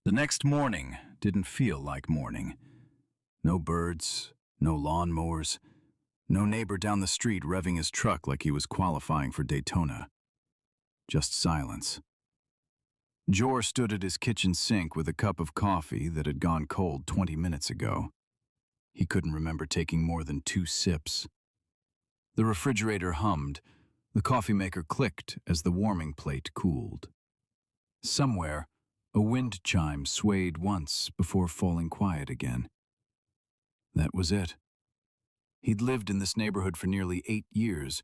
The next morning didn't feel like morning. No birds, no lawnmowers, no neighbor down the street revving his truck like he was qualifying for Daytona. Just silence. Jore stood at his kitchen sink with a cup of coffee that had gone cold 20 minutes ago. He couldn't remember taking more than 2 sips. The refrigerator hummed. The coffee maker clicked as the warming plate cooled. Somewhere, a wind chime swayed once before falling quiet again. That was it. He'd lived in this neighborhood for nearly 8 years.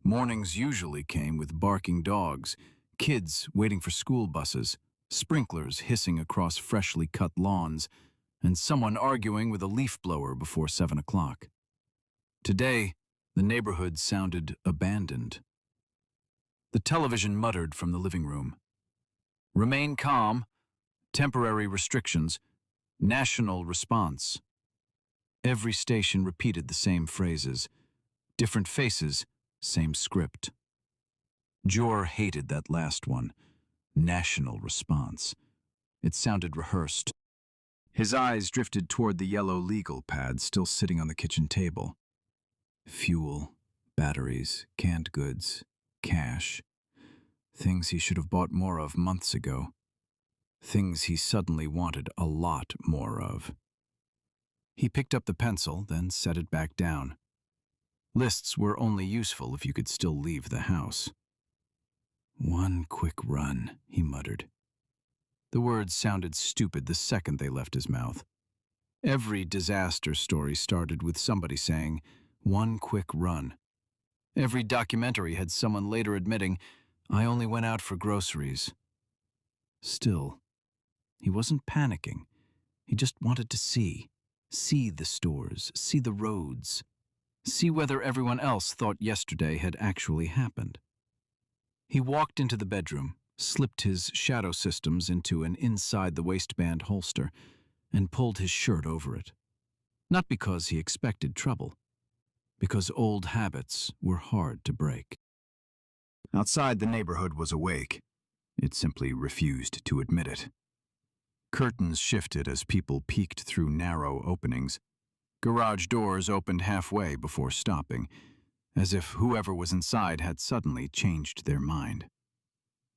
Mornings usually came with barking dogs, kids waiting for school buses, sprinklers hissing across freshly cut lawns, and someone arguing with a leaf blower before 7 o'clock. Today, the neighborhood sounded abandoned. The television muttered from the living room. Remain calm, temporary restrictions, national response. Every station repeated the same phrases. Different faces, same script. Jore hated that last one, national response. It sounded rehearsed. His eyes drifted toward the yellow legal pad still sitting on the kitchen table. Fuel, batteries, canned goods, cash. Things he should have bought more of months ago. Things he suddenly wanted a lot more of. He picked up the pencil, then set it back down. Lists were only useful if you could still leave the house. One quick run, he muttered. The words sounded stupid the second they left his mouth. Every disaster story started with somebody saying, "One quick run." Every documentary had someone later admitting, "I only went out for groceries." Still, he wasn't panicking. He just wanted to see the stores, see the roads, see whether everyone else thought yesterday had actually happened. He walked into the bedroom, slipped his shadow systems into an inside-the-waistband holster, and pulled his shirt over it. Not because he expected trouble, because old habits were hard to break. Outside, the neighborhood was awake. It simply refused to admit it. Curtains shifted as people peeked through narrow openings. Garage doors opened halfway before stopping, as if whoever was inside had suddenly changed their mind.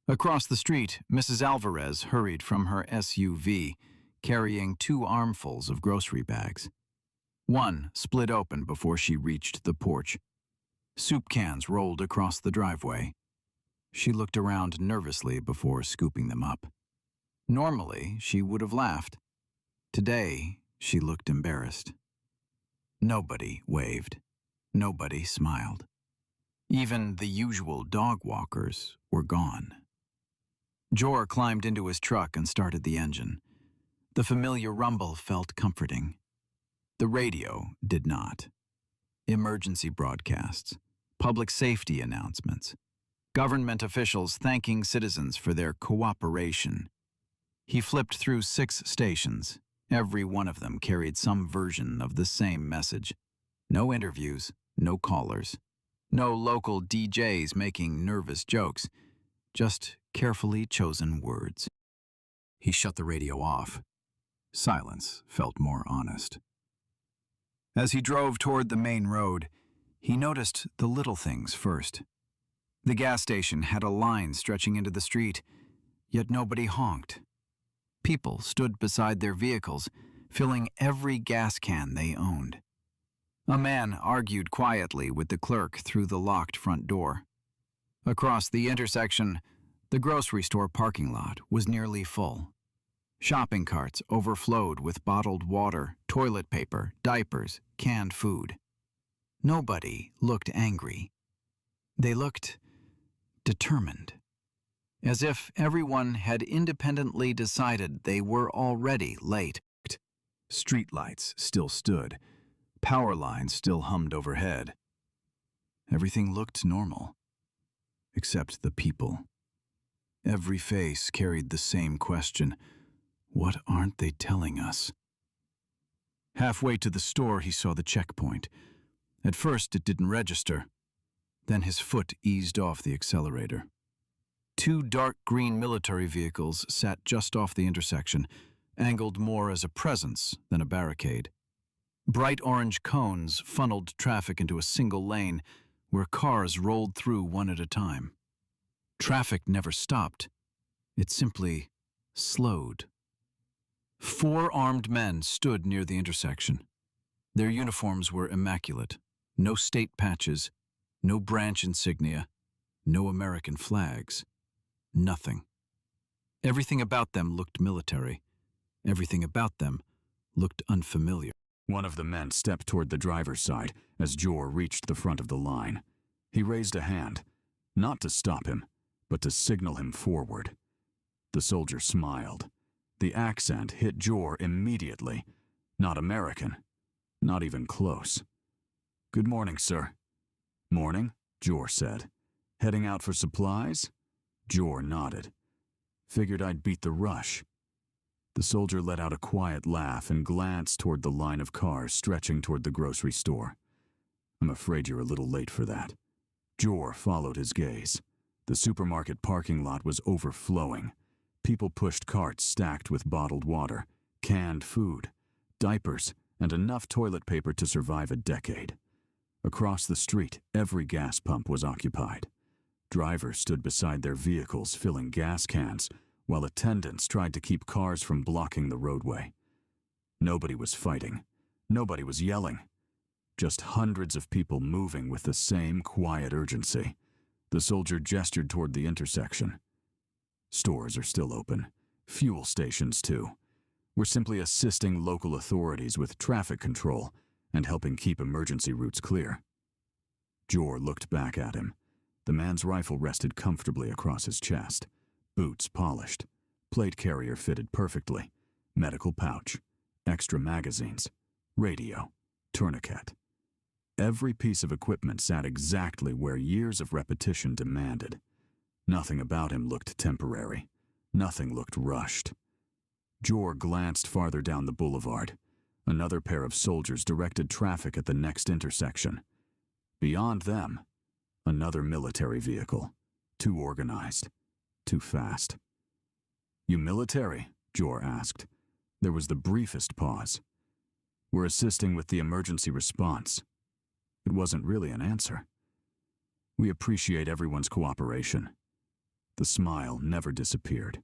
Across the street, Mrs. Alvarez hurried from her SUV, carrying 2 armfuls of grocery bags. One split open before she reached the porch. Soup cans rolled across the driveway. She looked around nervously before scooping them up. Normally, she would have laughed. Today, she looked embarrassed. Nobody waved. Nobody smiled. Even the usual dog walkers were gone. Jore climbed into his truck and started the engine. The familiar rumble felt comforting. The radio did not. Emergency broadcasts, public safety announcements, government officials thanking citizens for their cooperation. He flipped through 6 stations. Every one of them carried some version of the same message. No interviews, no callers, no local DJs making nervous jokes, just carefully chosen words. He shut the radio off. Silence felt more honest. As he drove toward the main road, he noticed the little things first. The gas station had a line stretching into the street, yet nobody honked. People stood beside their vehicles, filling every gas can they owned. A man argued quietly with the clerk through the locked front door. Across the intersection, the grocery store parking lot was nearly full. Shopping carts overflowed with bottled water, toilet paper, diapers, canned food. Nobody looked angry. They looked determined, as if everyone had independently decided they were already late. Streetlights still stood. Power lines still hummed overhead. Everything looked normal, except the people. Every face carried the same question. What aren't they telling us? Halfway to the store, he saw the checkpoint. At first, it didn't register. Then his foot eased off the accelerator. Two dark green military vehicles sat just off the intersection, angled more as a presence than a barricade. Bright orange cones funneled traffic into a single lane where cars rolled through one at a time. Traffic never stopped. It simply slowed. 4 armed men stood near the intersection. Their uniforms were immaculate. No state patches, no branch insignia, no American flags. Nothing. Everything about them looked military. Everything about them looked unfamiliar. One of the men stepped toward the driver's side as Jore reached the front of the line. He raised a hand, not to stop him, but to signal him forward. The soldier smiled. The accent hit Jore immediately. Not American. Not even close. "Good morning, sir." "Morning," Jore said. "Heading out for supplies?" Jore nodded. "Figured I'd beat the rush." The soldier let out a quiet laugh and glanced toward the line of cars stretching toward the grocery store. "I'm afraid you're a little late for that." Jore followed his gaze. The supermarket parking lot was overflowing. People pushed carts stacked with bottled water, canned food, diapers, and enough toilet paper to survive a decade. Across the street, every gas pump was occupied. Drivers stood beside their vehicles filling gas cans, while attendants tried to keep cars from blocking the roadway. Nobody was fighting. Nobody was yelling. Just hundreds of people moving with the same quiet urgency. The soldier gestured toward the intersection. "Stores are still open. Fuel stations, too. We're simply assisting local authorities with traffic control and helping keep emergency routes clear." Jore looked back at him. The man's rifle rested comfortably across his chest. Boots polished. Plate carrier fitted perfectly. Medical pouch. Extra magazines. Radio. Tourniquet. Every piece of equipment sat exactly where years of repetition demanded. Nothing about him looked temporary. Nothing looked rushed. Jore glanced farther down the boulevard. Another pair of soldiers directed traffic at the next intersection. Beyond them, another military vehicle. Too organized. Too fast. "You military?" Jore asked. There was the briefest pause. "We're assisting with the emergency response." It wasn't really an answer. "We appreciate everyone's cooperation." The smile never disappeared.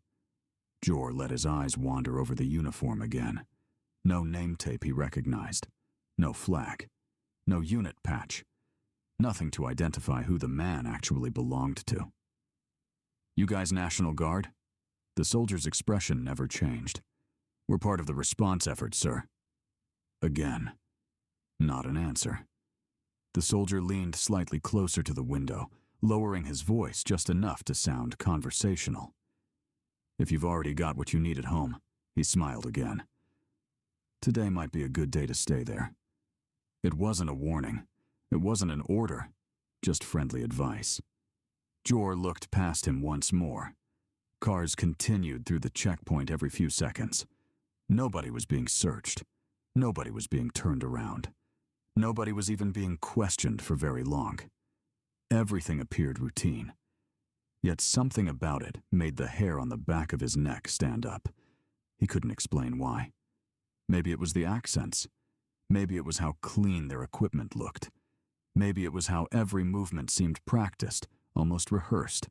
Jore let his eyes wander over the uniform again. No name tape he recognized. No flag. No unit patch. Nothing to identify who the man actually belonged to. "You guys National Guard?" The soldier's expression never changed. "We're part of the response effort, sir." Again. Not an answer. The soldier leaned slightly closer to the window, lowering his voice just enough to sound conversational. "If you've already got what you need at home," he smiled again. "Today might be a good day to stay there." It wasn't a warning. It wasn't an order. Just friendly advice. Jore looked past him once more. Cars continued through the checkpoint every few seconds. Nobody was being searched. Nobody was being turned around. Nobody was even being questioned for very long. Everything appeared routine. Yet something about it made the hair on the back of his neck stand up. He couldn't explain why. Maybe it was the accents. Maybe it was how clean their equipment looked. Maybe it was how every movement seemed practiced, almost rehearsed.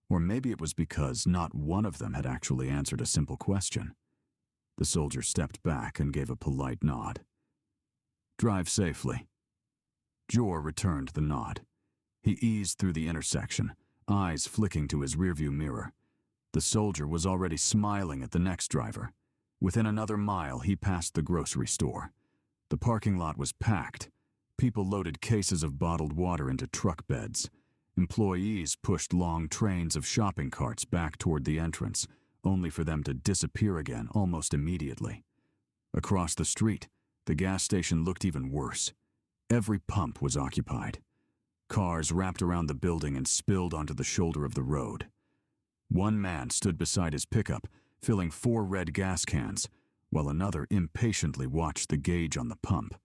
Or maybe it was because not one of them had actually answered a simple question. The soldier stepped back and gave a polite nod. "Drive safely." Jore returned the nod. He eased through the intersection, eyes flicking to his rearview mirror. The soldier was already smiling at the next driver. Within another mile, he passed the grocery store. The parking lot was packed. People loaded cases of bottled water into truck beds. Employees pushed long trains of shopping carts back toward the entrance, only for them to disappear again almost immediately. Across the street, the gas station looked even worse. Every pump was occupied. Cars wrapped around the building and spilled onto the shoulder of the road. One man stood beside his pickup, filling 4 red gas cans, while another impatiently watched the gauge on the pump.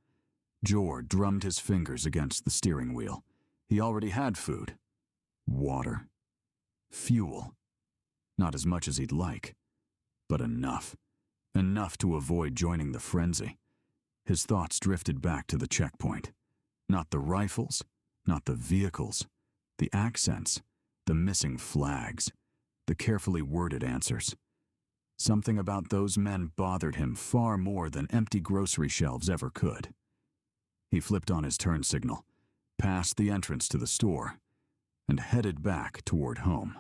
Jore drummed his fingers against the steering wheel. He already had food. Water. Fuel. Not as much as he'd like, but enough. Enough to avoid joining the frenzy. His thoughts drifted back to the checkpoint. Not the rifles, not the vehicles, the accents, the missing flags, the carefully worded answers. Something about those men bothered him far more than empty grocery shelves ever could. He flipped on his turn signal, passed the entrance to the store, and headed back toward home.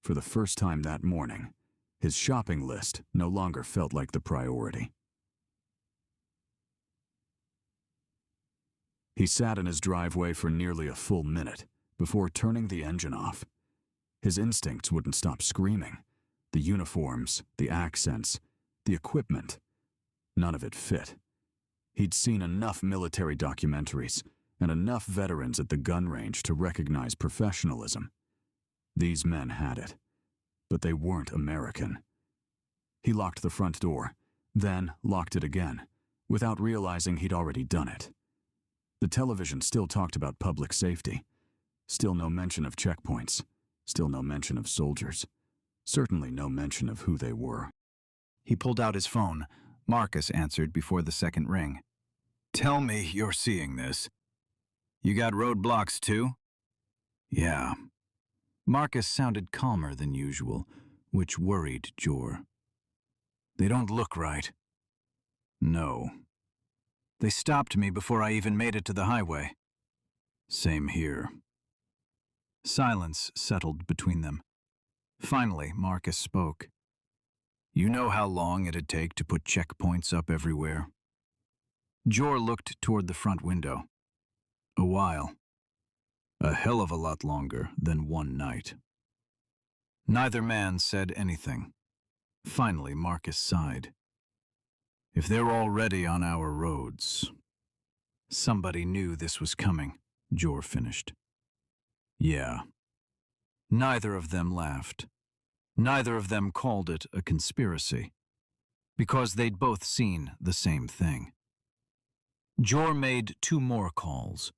For the first time that morning, his shopping list no longer felt like the priority. He sat in his driveway for nearly a full minute before turning the engine off. His instincts wouldn't stop screaming. The uniforms, the accents, the equipment, none of it fit. He'd seen enough military documentaries and enough veterans at the gun range to recognize professionalism. These men had it, but they weren't American. He locked the front door, then locked it again, without realizing he'd already done it. The television still talked about public safety. Still no mention of checkpoints. Still no mention of soldiers. Certainly no mention of who they were. He pulled out his phone. Marcus answered before the second ring. Tell me you're seeing this. You got roadblocks too? Yeah. Marcus sounded calmer than usual, which worried Jore. They don't look right. No. They stopped me before I even made it to the highway. Same here. Silence settled between them. Finally, Marcus spoke. You know how long it'd take to put checkpoints up everywhere? Jore looked toward the front window. A while. A hell of a lot longer than one night. Neither man said anything. Finally, Marcus sighed. If they're already on our roads. Somebody knew this was coming, Jore finished. Yeah. Neither of them laughed. Neither of them called it a conspiracy, because they'd both seen the same thing. Jore made 2 more calls.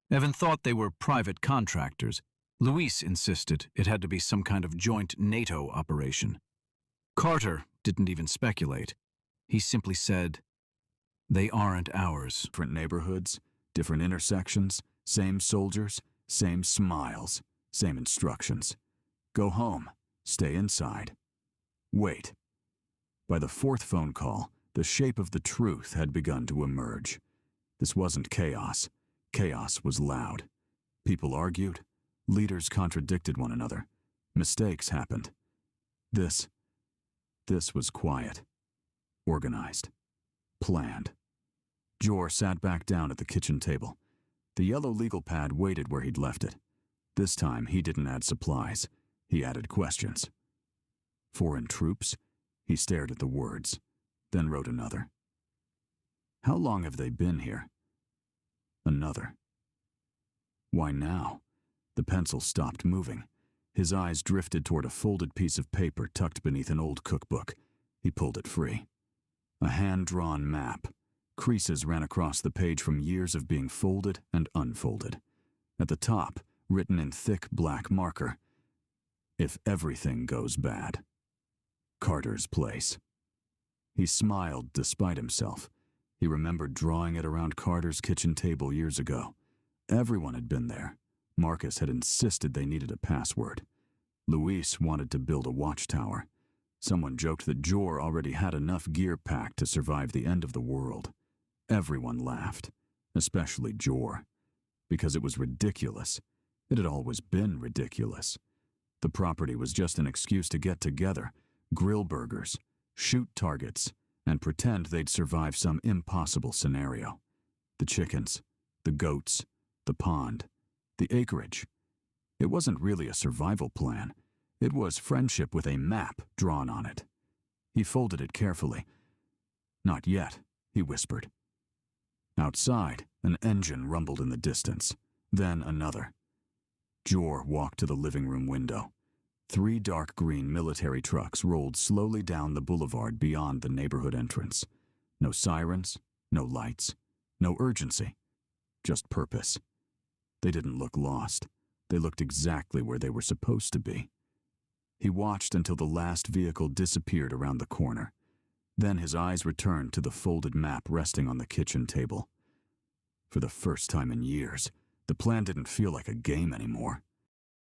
Evan thought they were private contractors. Luis insisted it had to be some kind of joint NATO operation. Carter didn't even speculate. He simply said, "They aren't ours." Different neighborhoods, different intersections, same soldiers, same smiles, same instructions. Go home, stay inside. Wait. By the 4th phone call, the shape of the truth had begun to emerge. This wasn't chaos. Chaos was loud. People argued. Leaders contradicted one another. Mistakes happened. This was quiet. Organized. Planned. Jore sat back down at the kitchen table. The yellow legal pad waited where he'd left it. This time, he didn't add supplies. He added questions. Foreign troops? He stared at the words, then wrote another. How long have they been here? Another. Why now? The pencil stopped moving. His eyes drifted toward a folded piece of paper tucked beneath an old cookbook. He pulled it free. A hand-drawn map. Creases ran across the page from years of being folded and unfolded. At the top, written in thick black marker, "If everything goes bad. Carter's place." He smiled despite himself. He remembered drawing it around Carter's kitchen table years ago. Everyone had been there. Marcus had insisted they needed a password. Luis wanted to build a watchtower. Someone joked that Jore already had enough gear packed to survive the end of the world. Everyone laughed, especially Jore, because it was ridiculous. It had always been ridiculous. The property was just an excuse to get together, grill burgers, shoot targets, and pretend they'd survive some impossible scenario. The chickens, the goats, the pond, the acreage. It wasn't really a survival plan. It was friendship with a map drawn on it. He folded it carefully. "Not yet," he whispered. Outside, an engine rumbled in the distance, then another. Jore walked to the living room window. 3 dark green military trucks rolled slowly down the boulevard beyond the neighborhood entrance. No sirens, no lights, no urgency, just purpose. They didn't look lost. They looked exactly where they were supposed to be. He watched until the last vehicle disappeared around the corner. Then his eyes returned to the folded map resting on the kitchen table. For the first time in years, the plan didn't feel like a game anymore.